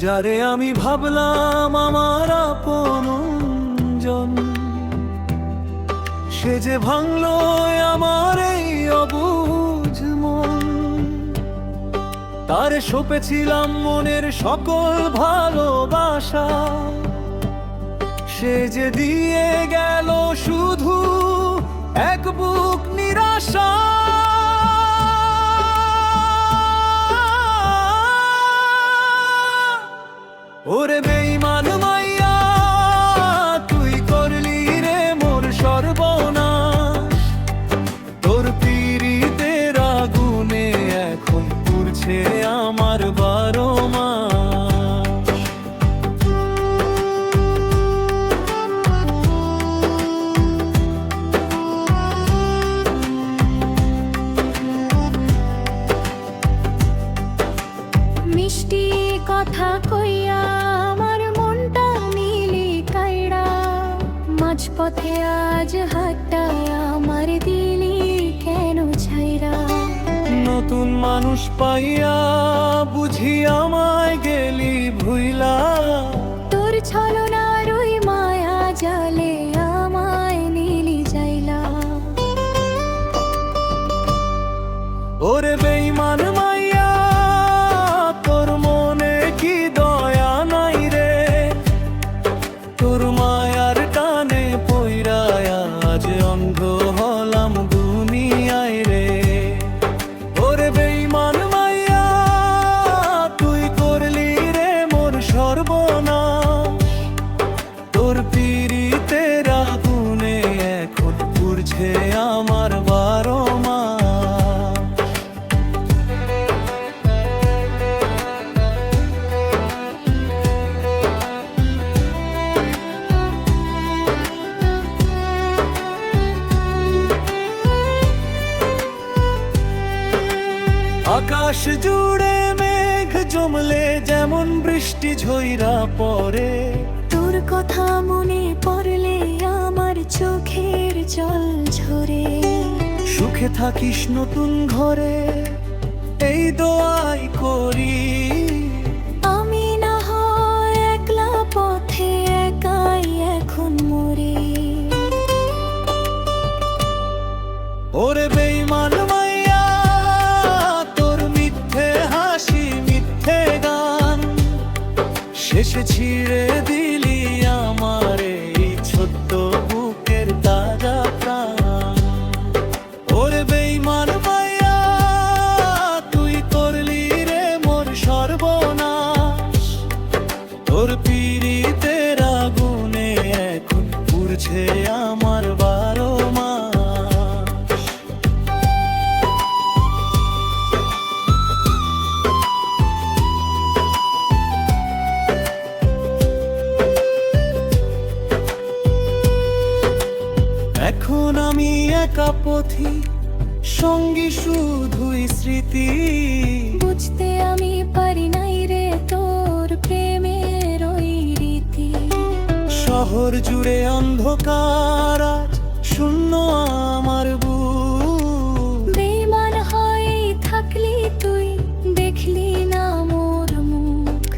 যারে আমি ভাবলাম আমার আপনজন, সে যে ভাঙলো আমার এই অবুঝ মন। তারে সঁপেছিলাম মনের সকল ভালোবাসা, সে যে দিয়ে গেল শুধু এক বুক নিরাশা। ওরে বেঈমান মাইয়া, তুই করলি রে মোর সর্বনাশ। তোর পীড়িতের আগুনে এখন পুড়ছে আমার 12 মাস। মিষ্টি কথা কইয়া আমার মনটা নিলি কাইড়া, মাঝপথে আজ হাতটায় আমার দিলি কেন ছাইরা। নতুন মানুষ পাইয়া বুঝি আমায় গেলি ভুইলা, তোর ছলনার ওই মায়া জালে আমায় নিলি যাইলা। ওরে বেঈমান মাইয়া, তোর মনে কি দয়া নাই রে? তোর মায়ার টানে পইরায়া আজ অন্ধ হলাম দুনিয়ায় রে। ওরে বেঈমান মাইয়া, তুই করলি রে মোর সর্বনাশ। তোর পীড়িতের আগুনে এখন পুড়ছে আমার 12 মাস। আকাশ জুড়ে মেঘ জমলে যেমন বৃষ্টি ঝইরা পড়ে, তোর কথা মনে পড়লে আমার চোখের জল ঝরে। সুখে থাকিস নতুন ঘরে এই দোয়াই করি। আমি না হয় একলা পথে একাই এখন মরি। ওরে বেঈমান মাইয়া, তোর মিথ্যে হাসি মিথ্যে গান শেষে ছিঁড়ে দিলি আমার এই ছোট্ট বুকের তাজা প্রাণ। ওরে বেঈমান মাইয়া, তুই করলি রে মোর সর্বনাশ। তোর পীড়িতের আগুনে এখন পুড়ছে আমার 12 মাস। এখন আমি একা পথি, সঙ্গী শুধুই স্মৃতি। বুঝতে আমি পারি নাই রে তোর প্রেমের ওই রীতি। শহর জুড়ে অন্ধকার আজ শূন্য আমার বুক। বেঈমান হয়ে থাকলি তুই, দেখলি না মোর মুখ।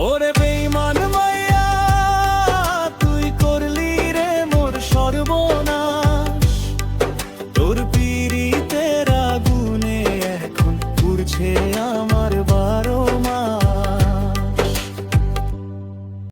ওরে